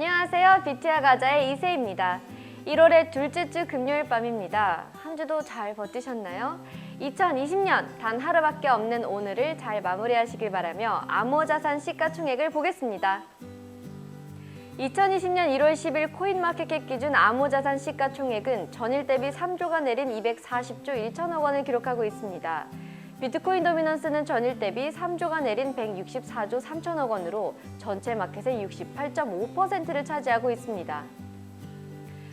안녕하세요. 비트야 가자의 이세입니다. 1월의 둘째 주 금요일 밤입니다. 한 주도 잘 버티셨나요? 2020년 단 하루밖에 없는 오늘을 잘 마무리하시길 바라며 암호자산 시가총액을 보겠습니다. 2020년 1월 10일 코인마켓캡 기준 암호자산 시가총액은 전일 대비 3조가 내린 240조 1천억 원을 기록하고 있습니다. 비트코인 도미넌스는 전일 대비 3조가 내린 164조 3천억 원으로 전체 마켓의 68.5%를 차지하고 있습니다.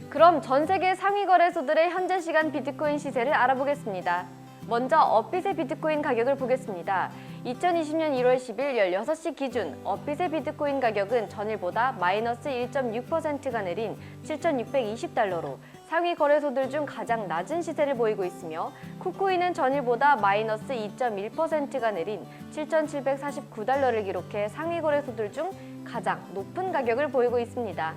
그럼 전 세계 상위 거래소들의 현재 시간 비트코인 시세를 알아보겠습니다. 먼저 업빗의 비트코인 가격을 보겠습니다. 2020년 1월 10일 16시 기준 업빗의 비트코인 가격은 전일보다 마이너스 1.6%가 내린 7,620달러로 상위 거래소들 중 가장 낮은 시세를 보이고 있으며 쿠코인은 전일보다 마이너스 2.1%가 내린 7,749달러를 기록해 상위 거래소들 중 가장 높은 가격을 보이고 있습니다.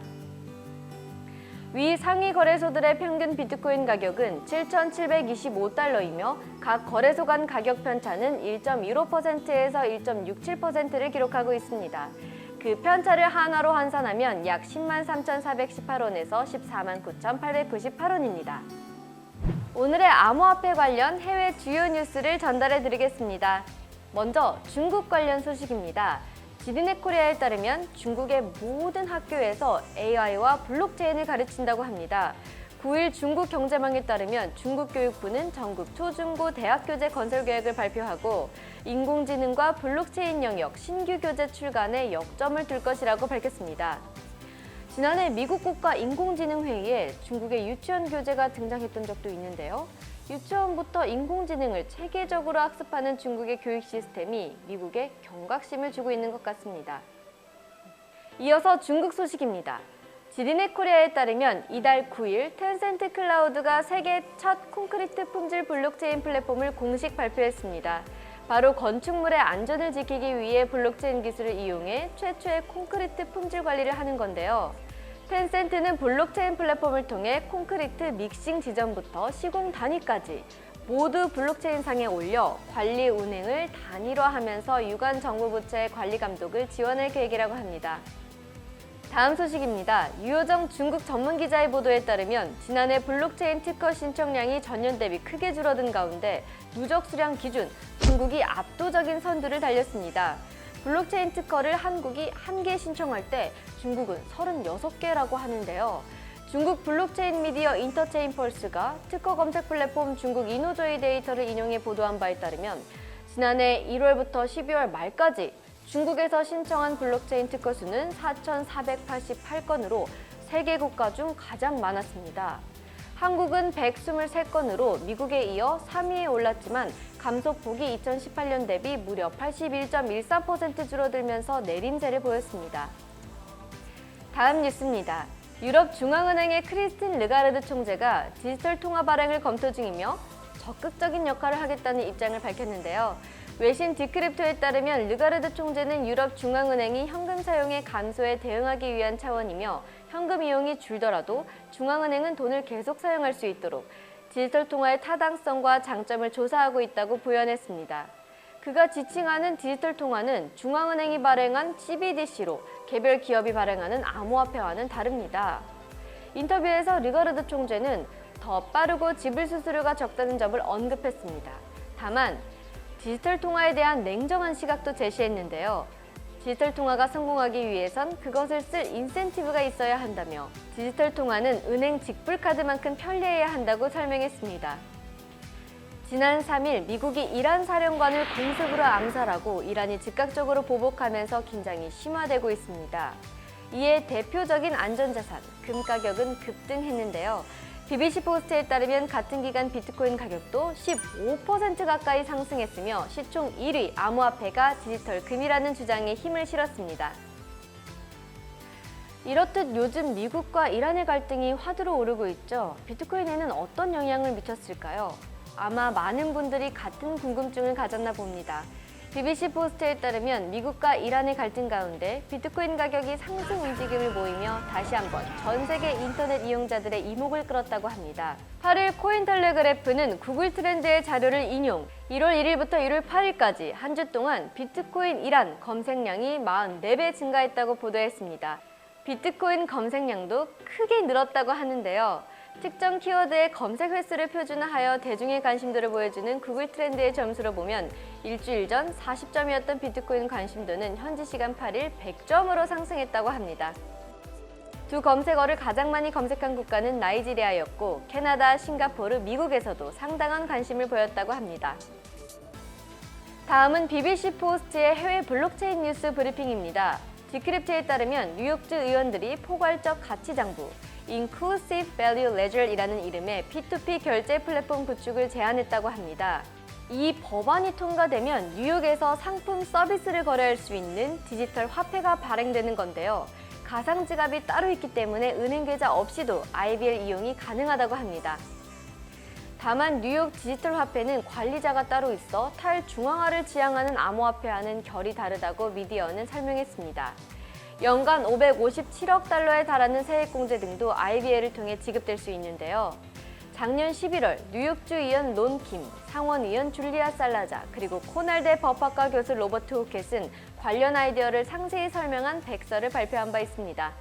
위 상위 거래소들의 평균 비트코인 가격은 7,725달러이며 각 거래소 간 가격 편차는 1.15%에서 1.67%를 기록하고 있습니다. 그 편차를 한화로 환산하면 약 10만 3,418원에서 14만 9,898원입니다. 오늘의 암호화폐 관련 해외 주요 뉴스를 전달해 드리겠습니다. 먼저 중국 관련 소식입니다. 지디넷 코리아에 따르면 중국의 모든 학교에서 AI와 블록체인을 가르친다고 합니다. 9일 중국 경제망에 따르면 중국 교육부는 전국 초중고 대학 교재 건설 계획을 발표하고 인공지능과 블록체인 영역 신규 교재 출간에 역점을 둘 것이라고 밝혔습니다. 지난해 미국 국가 인공지능 회의에 중국의 유치원 교재가 등장했던 적도 있는데요. 유치원부터 인공지능을 체계적으로 학습하는 중국의 교육 시스템이 미국에 경각심을 주고 있는 것 같습니다. 이어서 중국 소식입니다. 지디넷 코리아에 따르면 이달 9일 텐센트 클라우드가 세계 첫 콘크리트 품질 블록체인 플랫폼을 공식 발표했습니다. 바로 건축물의 안전을 지키기 위해 블록체인 기술을 이용해 최초의 콘크리트 품질 관리를 하는 건데요. 텐센트는 블록체인 플랫폼을 통해 콘크리트 믹싱 지점부터 시공 단위까지 모두 블록체인상에 올려 관리 운행을 단일화하면서 유관 정부 부처의 관리 감독을 지원할 계획이라고 합니다. 다음 소식입니다. 유효정 중국 전문 기자의 보도에 따르면 지난해 블록체인 특허 신청량이 전년 대비 크게 줄어든 가운데 누적 수량 기준 중국이 압도적인 선두를 달렸습니다. 블록체인 특허를 한국이 1개 신청할 때 중국은 36개라고 하는데요. 중국 블록체인 미디어 인터체인 펄스가 특허 검색 플랫폼 중국 이노조의 데이터를 인용해 보도한 바에 따르면 지난해 1월부터 12월 말까지 중국에서 신청한 블록체인 특허 수는 4,488건으로 세계 국가 중 가장 많았습니다. 한국은 123건으로 미국에 이어 3위에 올랐지만 감소폭이 2018년 대비 무려 81.13% 줄어들면서 내림세를 보였습니다. 다음 뉴스입니다. 유럽 중앙은행의 크리스틴 르가르드 총재가 디지털 통화 발행을 검토 중이며 적극적인 역할을 하겠다는 입장을 밝혔는데요. 외신 디크립토에 따르면 르가르드 총재는 유럽 중앙은행이 현금 사용의 감소에 대응하기 위한 차원이며 현금 이용이 줄더라도 중앙은행은 돈을 계속 사용할 수 있도록 디지털 통화의 타당성과 장점을 조사하고 있다고 부연했습니다. 그가 지칭하는 디지털 통화는 중앙은행이 발행한 CBDC로 개별 기업이 발행하는 암호화폐와는 다릅니다. 인터뷰에서 르가르드 총재는 더 빠르고 지불 수수료가 적다는 점을 언급했습니다. 다만 디지털 통화에 대한 냉정한 시각도 제시했는데요. 디지털 통화가 성공하기 위해선 그것을 쓸 인센티브가 있어야 한다며 디지털 통화는 은행 직불카드만큼 편리해야 한다고 설명했습니다. 지난 3일 미국이 이란 사령관을 공습으로 암살하고 이란이 즉각적으로 보복하면서 긴장이 심화되고 있습니다. 이에 대표적인 안전자산, 금 가격은 급등했는데요. BBC 포스트에 따르면 같은 기간 비트코인 가격도 15% 가까이 상승했으며 시총 1위 암호화폐가 디지털 금이라는 주장에 힘을 실었습니다. 이렇듯 요즘 미국과 이란의 갈등이 화두로 오르고 있죠. 비트코인에는 어떤 영향을 미쳤을까요? 아마 많은 분들이 같은 궁금증을 가졌나 봅니다. BBC 포스트에 따르면 미국과 이란의 갈등 가운데 비트코인 가격이 상승 움직임을 보이며 다시 한번 전 세계 인터넷 이용자들의 이목을 끌었다고 합니다. 8일 코인텔레그래프는 구글 트렌드의 자료를 인용, 1월 1일부터 1월 8일까지 한 주 동안 비트코인 이란 검색량이 44배 증가했다고 보도했습니다. 비트코인 검색량도 크게 늘었다고 하는데요. 특정 키워드의 검색 횟수를 표준화하여 대중의 관심도를 보여주는 구글 트렌드의 점수로 보면 일주일 전 40점이었던 비트코인 관심도는 현지 시간 8일 100점으로 상승했다고 합니다. 두 검색어를 가장 많이 검색한 국가는 나이지리아였고 캐나다, 싱가포르, 미국에서도 상당한 관심을 보였다고 합니다. 다음은 BBC 포스트의 해외 블록체인 뉴스 브리핑입니다. 디크립트에 따르면 뉴욕주 의원들이 포괄적 가치 장부, Inclusive Value Ledger이라는 이름의 P2P 결제 플랫폼 구축을 제안했다고 합니다. 이 법안이 통과되면 뉴욕에서 상품 서비스를 거래할 수 있는 디지털 화폐가 발행되는 건데요. 가상 지갑이 따로 있기 때문에 은행 계좌 없이도 IBL 이용이 가능하다고 합니다. 다만 뉴욕 디지털 화폐는 관리자가 따로 있어 탈중앙화를 지향하는 암호화폐와는 결이 다르다고 미디어는 설명했습니다. 연간 557억 달러에 달하는 세액공제 등도 IBL을 통해 지급될 수 있는데요. 작년 11월 뉴욕주 의원 론 킴, 상원의원 줄리아 살라자, 그리고 코넬대 법학과 교수 로버트 호켓은 관련 아이디어를 상세히 설명한 백서를 발표한 바 있습니다.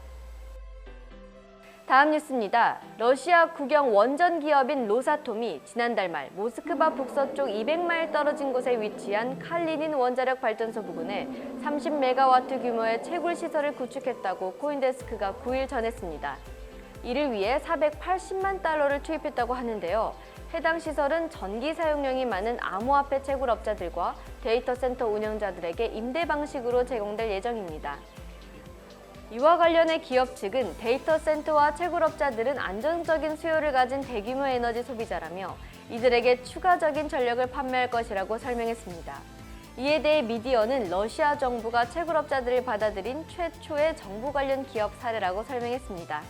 다음 뉴스입니다. 러시아 국영 원전 기업인 로사톰이 지난달 말 모스크바 북서쪽 200마일 떨어진 곳에 위치한 칼리닌 원자력 발전소 부근에 30메가와트 규모의 채굴 시설을 구축했다고 코인데스크가 9일 전했습니다. 이를 위해 480만 달러를 투입했다고 하는데요. 해당 시설은 전기 사용량이 많은 암호화폐 채굴업자들과 데이터 센터 운영자들에게 임대 방식으로 제공될 예정입니다. 이와 관련해 기업 측은 데이터 센터와 채굴업자들은 안정적인 수요를 가진 대규모 에너지 소비자라며 이들에게 추가적인 전력을 판매할 것이라고 설명했습니다. 이에 대해 미디어는 러시아 정부가 채굴업자들을 받아들인 최초의 정부 관련 기업 사례라고 설명했습니다.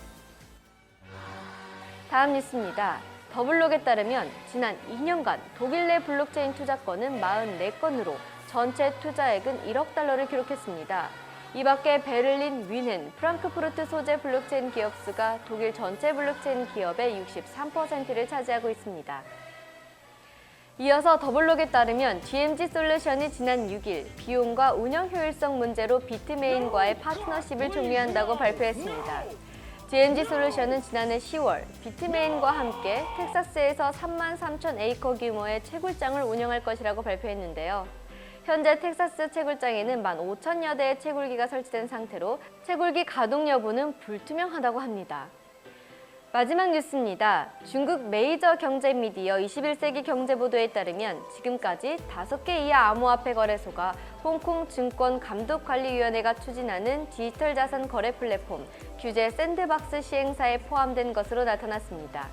다음 뉴스입니다. 더블록에 따르면 지난 2년간 독일 내 블록체인 투자건은 44건으로 전체 투자액은 1억 달러를 기록했습니다. 이 밖에 베를린, 뮌헨, 프랑크푸르트 소재 블록체인 기업 수가 독일 전체 블록체인 기업의 63%를 차지하고 있습니다. 이어서 더블록에 따르면 DMG 솔루션이 지난 6일 비용과 운영 효율성 문제로 비트메인과의 파트너십을 종료한다고 발표했습니다. DMG 솔루션은 지난해 10월 비트메인과 함께 텍사스에서 33,000에이커 규모의 채굴장을 운영할 것이라고 발표했는데요. 현재 텍사스 채굴장에는 15,000여 대의 채굴기가 설치된 상태로 채굴기 가동 여부는 불투명하다고 합니다. 마지막 뉴스입니다. 중국 메이저 경제 미디어 21세기 경제보도에 따르면 지금까지 5개 이하 암호화폐 거래소가 홍콩 증권감독관리위원회가 추진하는 디지털 자산 거래 플랫폼 규제 샌드박스 시행사에 포함된 것으로 나타났습니다.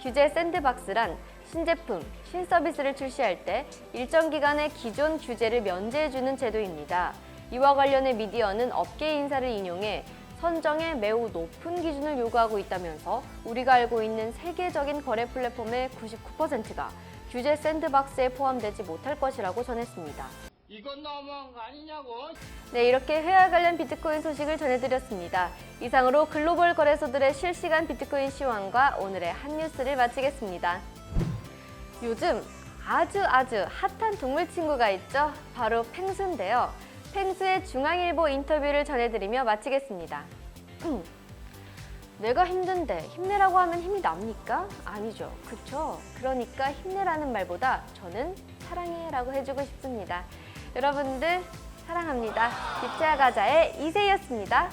규제 샌드박스란 신제품, 신서비스를 출시할 때 일정 기간의 기존 규제를 면제해주는 제도입니다. 이와 관련해 미디어는 업계 인사를 인용해 선정에 매우 높은 기준을 요구하고 있다면서 우리가 알고 있는 세계적인 거래 플랫폼의 99%가 규제 샌드박스에 포함되지 못할 것이라고 전했습니다. 이건 너무한 거 아니냐고. 네, 이렇게 회화 관련 비트코인 소식을 전해드렸습니다. 이상으로 글로벌 거래소들의 실시간 비트코인 시황과 오늘의 핫뉴스를 마치겠습니다. 요즘 아주 핫한 동물 친구가 있죠. 바로 펭수인데요. 펭수의 중앙일보 인터뷰를 전해드리며 마치겠습니다. 내가 힘든데 힘내라고 하면 힘이 납니까? 아니죠. 그쵸? 그러니까 힘내라는 말보다 저는 사랑해라고 해주고 싶습니다. 여러분들 사랑합니다. 빅자 가자의 이세희였습니다.